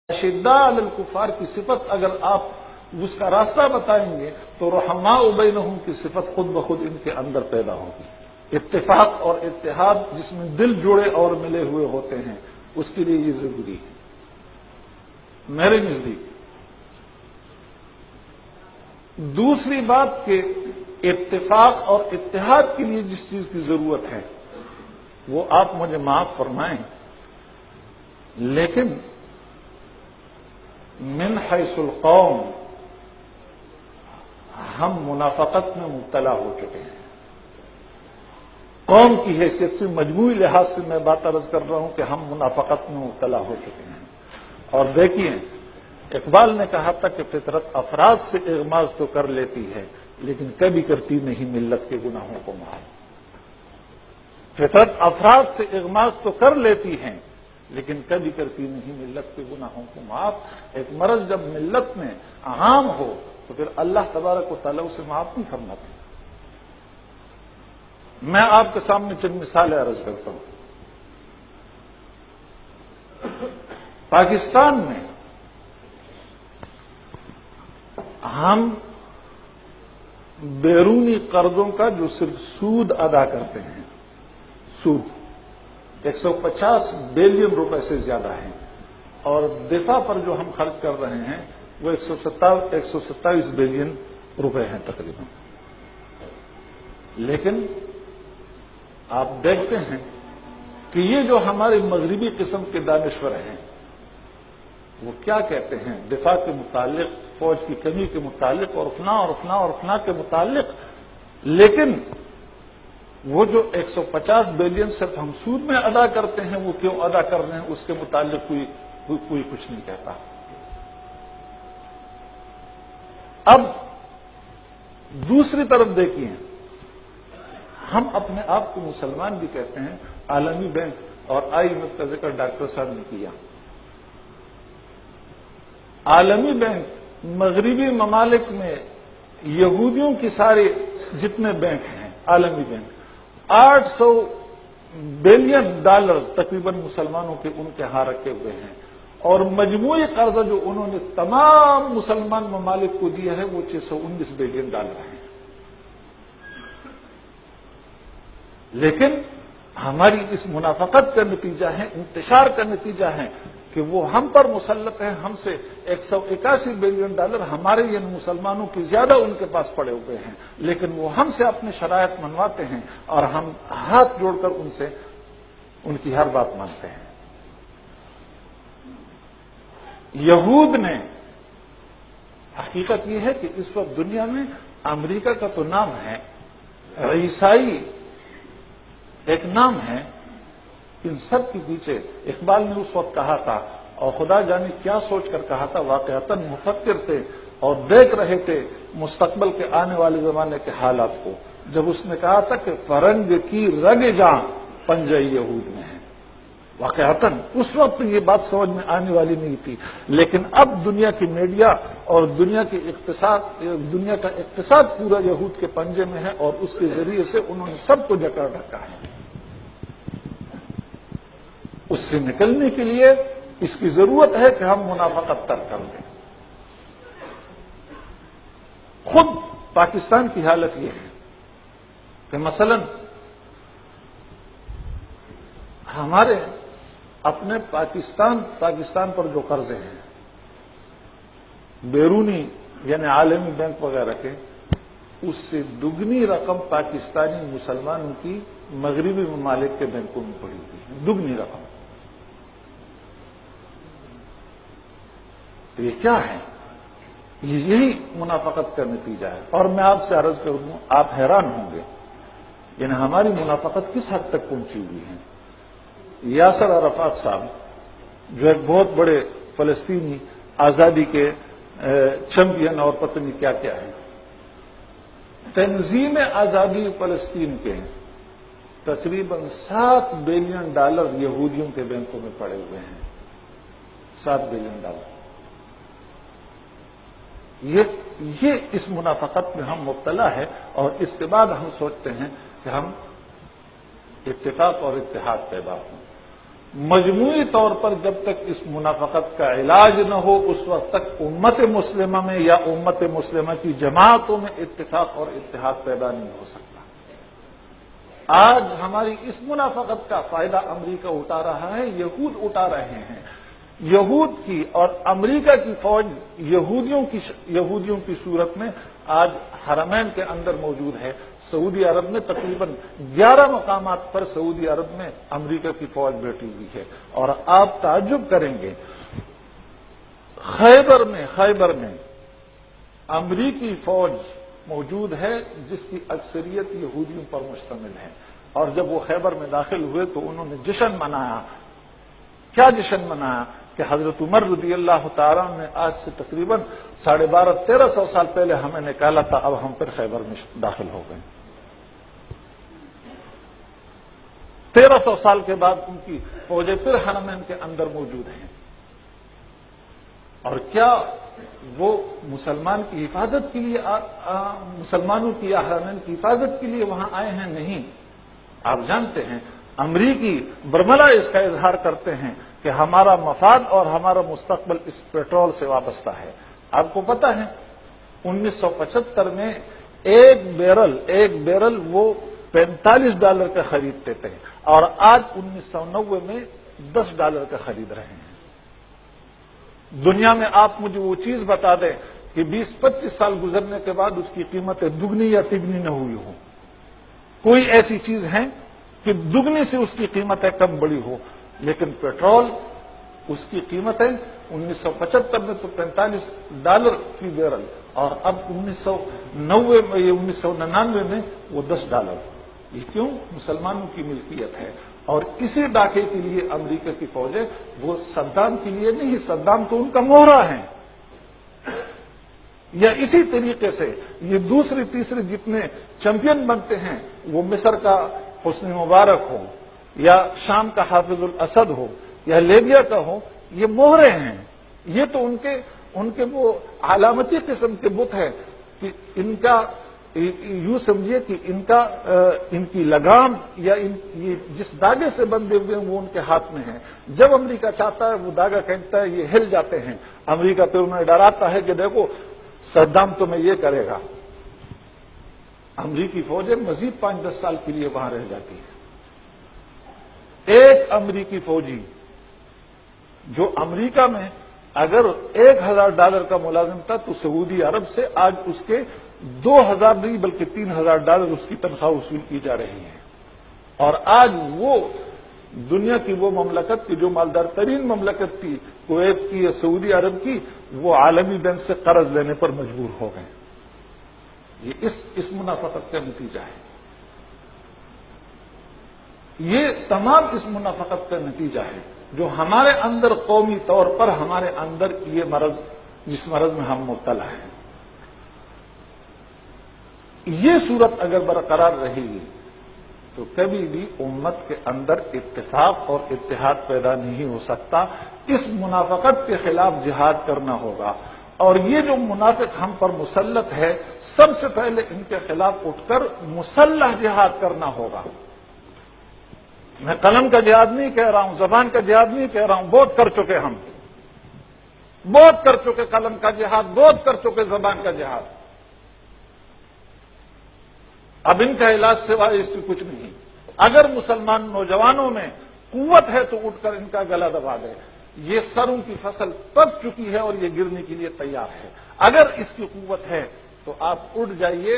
اشداء علی الکفار کی صفت اگر آپ اس کا راستہ بتائیں گے تو رحماء بینہم کی صفت خود بخود ان کے اندر پیدا ہوگی۔ اتفاق اور اتحاد جس میں دل جڑے اور ملے ہوئے ہوتے ہیں اس کے لیے یہ ضروری ہے میرے نزدیک۔ دوسری بات کہ اتفاق اور اتحاد کے لیے جس چیز کی ضرورت ہے وہ آپ مجھے معاف فرمائیں، لیکن من حیث القوم ہم منافقت میں مبتلا ہو چکے ہیں۔ قوم کی حیثیت سے مجموعی لحاظ سے میں بات عرض کر رہا ہوں کہ ہم منافقت میں مبتلا ہو چکے ہیں۔ اور دیکھیے اقبال نے کہا تھا کہ فطرت افراد سے اغماز تو کر لیتی ہے لیکن کبھی کرتی نہیں ملت کے گناہوں کو معاف۔ فطرت افراد سے اغماز تو کر لیتی ہیں لیکن کبھی کرتی نہیں ملت کے گناہوں کو معاف۔ ایک مرض جب ملت میں عام ہو تو پھر اللہ تبارک و تعالیٰ اسے معاف نہیں فرماتے۔ میں آپ کے سامنے چند مثالیں عرض کرتا ہوں۔ پاکستان میں ہم بیرونی قرضوں کا جو صرف سود ادا کرتے ہیں، سود 150 بلین روپے سے زیادہ ہے، اور دفاع پر جو ہم خرچ کر رہے ہیں وہ 127 بلین روپے ہیں تقریباً۔ لیکن آپ دیکھتے ہیں کہ یہ جو ہمارے مغربی قسم کے دانشور ہیں وہ کیا کہتے ہیں دفاع کے متعلق، فوج کی کمی کے متعلق اور فلاں کے متعلق، لیکن وہ جو 150 بلین صرف ہم سود میں ادا کرتے ہیں وہ کیوں ادا کر رہے ہیں اس کے متعلق کوئی کچھ نہیں کہتا۔ اب دوسری طرف دیکھیے، ہم اپنے آپ کو مسلمان بھی کہتے ہیں۔ عالمی بینک اور IMF کا ذکر ڈاکٹر صاحب نے کیا۔ عالمی بینک مغربی ممالک میں یہودیوں کی سارے جتنے بینک ہیں، عالمی بینک 800 بلین ڈالر تقریباً مسلمانوں کے ان کے ہاں رکھے ہوئے ہیں، اور مجموعی قرضہ جو انہوں نے تمام مسلمان ممالک کو دیا ہے وہ 619 بلین ڈالر ہے۔ لیکن ہماری اس منافقت کا نتیجہ ہے، انتشار کا نتیجہ ہے کہ وہ ہم پر مسلط ہیں۔ ہم سے 181 بلین ڈالر ہمارے یعنی مسلمانوں کی زیادہ ان کے پاس پڑے ہوئے ہیں، لیکن وہ ہم سے اپنے شرائط منواتے ہیں اور ہم ہاتھ جوڑ کر ان سے ان کی ہر بات مانتے ہیں۔ یہود نے حقیقت یہ ہے کہ اس وقت دنیا میں امریکہ کا تو نام ہے، عیسائی ایک نام ہے، ان سب کے پیچھے اقبال نے اس وقت کہا تھا، اور خدا جانے کیا سوچ کر کہا تھا، واقعتاً مفکر تھے اور دیکھ رہے تھے مستقبل کے آنے والے زمانے کے حالات کو، جب اس نے کہا تھا کہ فرنگ کی رگ جاں پنجہ یہود میں ہے۔ واقعتاً اس وقت یہ بات سمجھ میں آنے والی نہیں تھی، لیکن اب دنیا کی میڈیا اور دنیا کا اقتصاد پورا یہود کے پنجے میں ہے، اور اس کے ذریعے سے انہوں نے سب کو جکڑ رکھا ہے۔ اس سے نکلنے کے لیے اس کی ضرورت ہے کہ ہم منافقت ترک کر دیں۔ خود پاکستان کی حالت یہ ہے کہ مثلا ہمارے اپنے پاکستان پر جو قرضے ہیں بیرونی یعنی عالمی بینک وغیرہ کے، اس سے دگنی رقم پاکستانی مسلمانوں کی مغربی ممالک کے بینکوں میں پڑی ہوئی ہے، دگنی رقم۔ تو یہ کیا ہے؟ یہی منافقت کا نتیجہ ہے۔ اور میں آپ سے عرض کر دوں، آپ حیران ہوں گے یعنی ہماری منافقت کس حد تک پہنچی ہوئی ہے۔ یاسر عرفات صاحب جو ایک بہت بڑے فلسطینی آزادی کے چیمپئن اور پتہ نہیں کیا کیا ہے، تنظیم آزادی فلسطین کے تقریباً 7 بلین ڈالر یہودیوں کے بینکوں میں پڑے ہوئے ہیں، 7 بلین ڈالر۔ یہ اس منافقت میں ہم مبتلا ہے، اور اس کے بعد ہم سوچتے ہیں کہ ہم اتفاق اور اتحاد پیدا ہوں۔ مجموعی طور پر جب تک اس منافقت کا علاج نہ ہو اس وقت تک امت مسلمہ میں یا امت مسلمہ کی جماعتوں میں اتفاق اور اتحاد پیدا نہیں ہو سکتا۔ آج ہماری اس منافقت کا فائدہ امریکہ اٹھا رہا ہے، یہود اٹھا رہے ہیں۔ یہود کی اور امریکہ کی فوج یہودیوں کی صورت میں آج حرمین کے اندر موجود ہے۔ سعودی عرب میں تقریباً 11 مقامات پر سعودی عرب میں امریکہ کی فوج بیٹھی ہوئی ہے، اور آپ تعجب کریں گے خیبر میں امریکی فوج موجود ہے جس کی اکثریت یہودیوں پر مشتمل ہے، اور جب وہ خیبر میں داخل ہوئے تو انہوں نے جشن منایا۔ کیا جشن منایا کہ حضرت عمر رضی اللہ تعالیٰ نے آج سے تقریباً 1250-1300 سال پہلے ہمیں نکالا تھا، اب ہم پھر خیبر میں داخل ہو گئے۔ 1300 سال کے بعد ان کی فوجیں پھر حرمین کے اندر موجود ہیں، اور کیا وہ مسلمان کی حفاظت کے لیے مسلمانوں کی یا حرمین کی حفاظت کے لیے وہاں آئے ہیں؟ نہیں۔ آپ جانتے ہیں امریکی برملا اس کا اظہار کرتے ہیں کہ ہمارا مفاد اور ہمارا مستقبل اس پیٹرول سے وابستہ ہے۔ آپ کو پتا ہے 1975 میں ایک بیرل وہ $45 کا خریدتے تھے، اور آج 1990 میں $10 کا خرید رہے ہیں۔ دنیا میں آپ مجھے وہ چیز بتا دیں کہ 20-25 سال گزرنے کے بعد اس کی قیمتیں دگنی یا تگنی نہ ہوئی ہو۔ کوئی ایسی چیز ہے کہ دگنی سے اس کی قیمتیں کم بڑی ہو، لیکن پیٹرول اس کی قیمتیں 1975 میں تو $45 کی بیرل، اور اب 1999 میں وہ $10۔ یہ کیوں؟ مسلمانوں کی ملکیت ہے، اور اسی ڈاکے کے لیے امریکہ کی فوجیں، وہ صدام کے لیے نہیں، صدام تو ان کا موہرا ہے۔ یا اسی طریقے سے یہ دوسری تیسری جتنے چیمپئن بنتے ہیں، وہ مصر کا حسنی مبارک ہو، یا شام کا حافظ الاسد ہو، یا لیبیا کا ہو، یہ موہرے ہیں۔ یہ تو ان کے وہ علامتی قسم کے بت ہیں کہ ان کا یوں سمجھیے کہ ان کی لگام یا یہ جس داغے سے بندھے ہوئے ہیں وہ ان کے ہاتھ میں ہیں۔ جب امریکہ چاہتا ہے وہ داغا کھینچتا ہے، یہ ہل جاتے ہیں۔ امریکہ پھر انہیں ڈراتا ہے کہ دیکھو صدام تمہیں یہ کرے گا۔ امریکی فوجیں مزید 5-10 سال کے لیے وہاں رہ جاتی ہے۔ ایک امریکی فوجی جو امریکہ میں اگر $1000 کا ملازم تھا تو سعودی عرب سے آج اس کے 2000 نہیں بلکہ $3000 اس کی تنخواہ وصول کی جا رہی ہے، اور آج وہ دنیا کی وہ مملکت کی جو مالدار ترین مملکت تھی، کویت کی یا سعودی عرب کی، وہ عالمی بینک سے قرض لینے پر مجبور ہو گئے۔ یہ اس منافقت کا نتیجہ ہے۔ یہ تمام اس منافقت کا نتیجہ ہے جو ہمارے اندر قومی طور پر ہمارے اندر یہ مرض، جس مرض میں ہم مبتلا ہیں۔ یہ صورت اگر برقرار رہے گی تو کبھی بھی امت کے اندر اتفاق اور اتحاد پیدا نہیں ہو سکتا۔ اس منافقت کے خلاف جہاد کرنا ہوگا، اور یہ جو منافق ہم پر مسلط ہے سب سے پہلے ان کے خلاف اٹھ کر مسلح جہاد کرنا ہوگا۔ میں قلم کا جہاد نہیں کہہ رہا ہوں، زبان کا جہاد نہیں کہہ رہا ہوں، بہت کر چکے ہم، بہت کر چکے قلم کا جہاد، بہت کر چکے زبان کا جہاد۔ اب ان کا علاج سوائے اس کی کچھ نہیں۔ اگر مسلمان نوجوانوں میں قوت ہے تو اٹھ کر ان کا گلا دبا دے۔ یہ سروں کی فصل پک چکی ہے اور یہ گرنے کے لیے تیار ہے۔ اگر اس کی قوت ہے تو آپ اٹھ جائیے،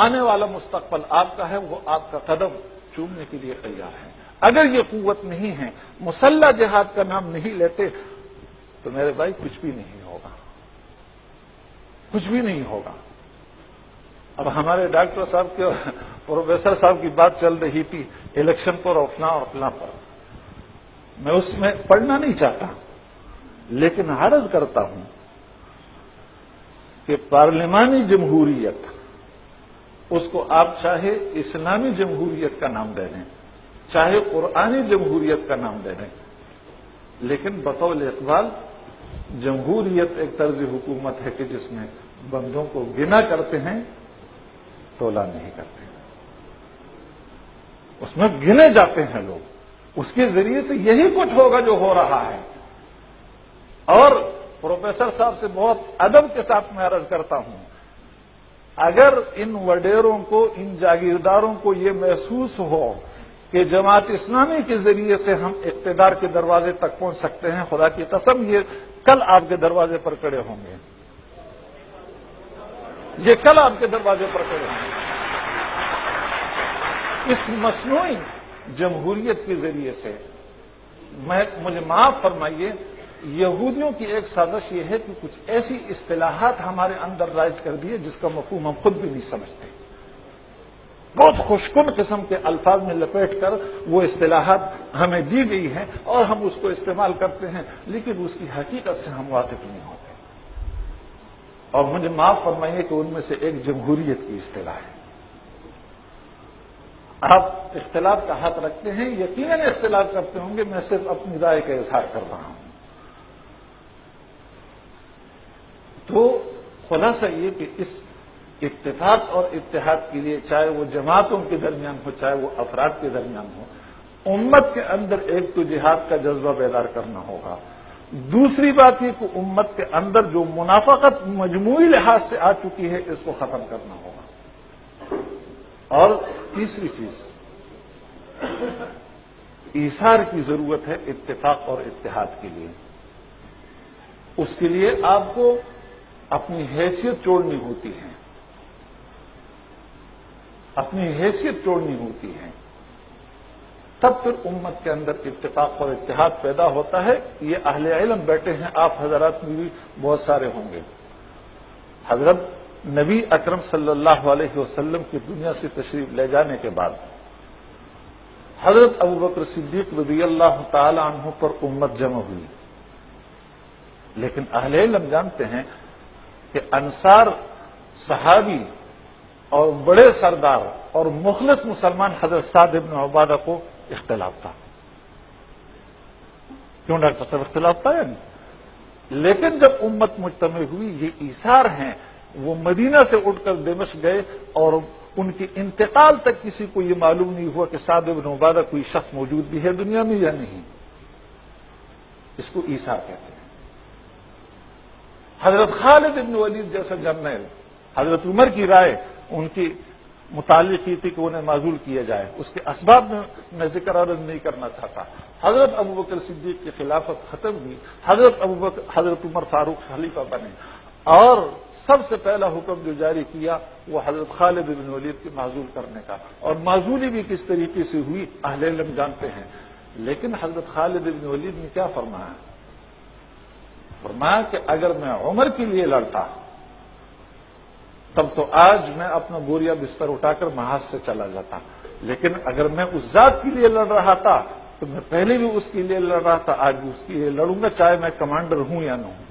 آنے والا مستقبل آپ کا ہے، وہ آپ کا قدم چومنے کے لیے تیار ہے۔ اگر یہ قوت نہیں ہے، مسلح جہاد کا نام نہیں لیتے، تو میرے بھائی کچھ بھی نہیں ہوگا، کچھ بھی نہیں ہوگا۔ اب ہمارے ڈاکٹر صاحب کے پروفیسر صاحب کی بات چل رہی تھی الیکشن پر اور فلاں پر، میں اس میں پڑھنا نہیں چاہتا، لیکن عرض کرتا ہوں کہ پارلیمانی جمہوریت، اس کو آپ چاہے اسلامی جمہوریت کا نام دے دیں، چاہے قرآنی جمہوریت کا نام دے دیں، لیکن بطول اقبال جمہوریت ایک طرز حکومت ہے کہ جس میں بندوں کو گنا کرتے ہیں، تولا نہیں کرتے، اس میں گنے جاتے ہیں لوگ، اس کے ذریعے سے یہی کچھ ہوگا جو ہو رہا ہے. اور پروفیسر صاحب سے بہت ادب کے ساتھ میں عرض کرتا ہوں، اگر ان وڈیروں کو، ان جاگیرداروں کو یہ محسوس ہو کہ جماعت اسلامی کے ذریعے سے ہم اقتدار کے دروازے تک پہنچ سکتے ہیں، خدا کی قسم یہ کل آپ کے دروازے پر کھڑے ہوں گے. یہ کل آپ کے دروازے پر کھڑے ہوں گے. اس مصنوعی جمہوریت کے ذریعے سے مجھے معاف فرمائیے، یہودیوں کی ایک سازش یہ ہے کہ کچھ ایسی اصطلاحات ہمارے اندر رائج کر دی ہے جس کا مفہوم ہم خود بھی نہیں سمجھتے. بہت خوشکن قسم کے الفاظ میں لپیٹ کر وہ اصطلاحات ہمیں دی گئی ہیں اور ہم اس کو استعمال کرتے ہیں، لیکن اس کی حقیقت سے ہم واقف نہیں ہوتے. اور مجھے معاف فرمائیے کہ ان میں سے ایک جمہوریت کی اصطلاح ہے. آپ اختلاف کا حق رکھتے ہیں، یقیناً اختلاف کرتے ہوں گے، میں صرف اپنی رائے کا اظہار کر رہا ہوں. تو خلاصہ یہ کہ اس اتفاق اور اتحاد کے لیے، چاہے وہ جماعتوں کے درمیان ہو، چاہے وہ افراد کے درمیان ہو، امت کے اندر ایک تو جہاد کا جذبہ بیدار کرنا ہوگا. دوسری بات یہ کہ امت کے اندر جو منافقت مجموعی لحاظ سے آ چکی ہے اس کو ختم کرنا ہوگا. اور تیسری چیز، ایثار کی ضرورت ہے اتفاق اور اتحاد کے لیے. اس کے لیے آپ کو اپنی حیثیت چھوڑنی ہوتی ہے، اپنی حیثیت چھوڑنی ہوتی ہے، تب پھر امت کے اندر اتفاق اور اتحاد پیدا ہوتا ہے. یہ اہل علم بیٹھے ہیں، آپ حضرات میں بھی بہت سارے ہوں گے. حضرت نبی اکرم صلی اللہ علیہ وسلم کی دنیا سے تشریف لے جانے کے بعد حضرت ابوبکر صدیق رضی اللہ تعالی عنہ پر امت جمع ہوئی. لیکن اہل علم جانتے ہیں کہ انصار صحابی اور بڑے سردار اور مخلص مسلمان حضرت سعد بن عبادہ کو اختلاف تھا. کیوں ڈاکٹر صاحب اختلاف تھا یا نہیں؟ لیکن جب امت مجتمع ہوئی، یہ ایثار ہیں، وہ مدینہ سے اٹھ کر دمشق گئے اور ان کی انتقال تک کسی کو یہ معلوم نہیں ہوا کہ سعد بن عبادہ کوئی شخص موجود بھی ہے دنیا میں یا نہیں. اس کو ایثار کہتے ہیں. حضرت خالد بن ولید جیسا جرنیل، حضرت عمر کی رائے ان کی متعلق کی تھی کہ انہیں معزول کیا جائے. اس کے اسباب میں ذکر عرض نہیں کرنا چاہتا. حضرت ابوبکر صدیق کی خلافت ختم ہوئی، حضرت عمر فاروق خلیفہ بنے، اور سب سے پہلا حکم جو جاری کیا وہ حضرت خالد بن ولید کی معزول کرنے کا. اور معزولی بھی کس طریقے سے ہوئی اہل علم جانتے ہیں. لیکن حضرت خالد بن ولید نے کیا فرمایا؟ فرمایا کہ اگر میں عمر کے لیے لڑتا تب تو آج میں اپنا بوریا بستر اٹھا کر محاذ سے چلا جاتا، لیکن اگر میں اس ذات کے لیے لڑ رہا تھا تو میں پہلے بھی اس کے لیے لڑ رہا تھا، آج بھی اس کے لیے لڑوں گا، چاہے میں کمانڈر ہوں یا نہ ہوں.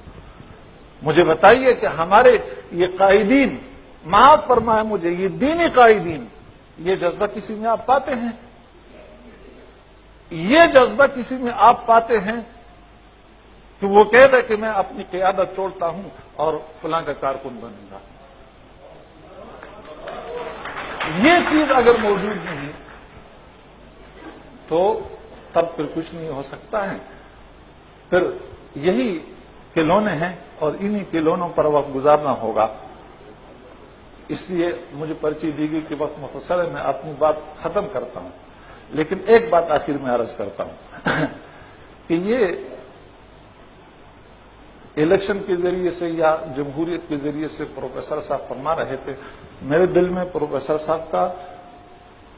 مجھے بتائیے کہ ہمارے یہ قائدین، معاف فرمائے مجھے، یہ دینی قائدین، یہ جذبہ کسی میں آپ پاتے ہیں؟ یہ جذبہ کسی میں آپ پاتے ہیں کہ وہ کہہ دے کہ میں اپنی قیادت چھوڑتا ہوں اور فلاں کا کارکن بنوں گا؟ یہ چیز اگر موجود نہیں تو تب پھر کچھ نہیں ہو سکتا ہے. پھر یہی کھلونے ہیں اور انہی کھلونوں پر وقت گزارنا ہوگا. اس لیے مجھے پرچی دی گئی کہ وقت مختصر ہے، میں اپنی بات ختم کرتا ہوں. لیکن ایک بات آخر میں عرض کرتا ہوں کہ یہ الیکشن کے ذریعے سے یا جمہوریت کے ذریعے سے پروفیسر صاحب فرما رہے تھے، میرے دل میں پروفیسر صاحب کا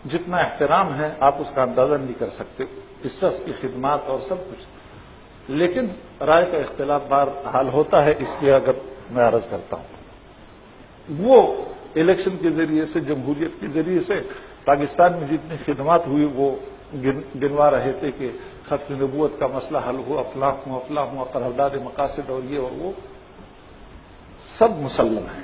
جتنا احترام ہے آپ اس کا اندازہ نہیں کر سکتے، اس شخص کی خدمات اور سب کچھ. لیکن رائے کا اختلاف بہرحال ہوتا ہے، اس لیے اگر میں عرض کرتا ہوں، وہ الیکشن کے ذریعے سے، جمہوریت کے ذریعے سے پاکستان میں جتنی خدمات ہوئی وہ گنوا رہے تھے کہ ختم نبوت کا مسئلہ حل ہوا، فلاں ہوا، قرارداد مقاصد اور یہ اور وہ سب مسلم ہیں.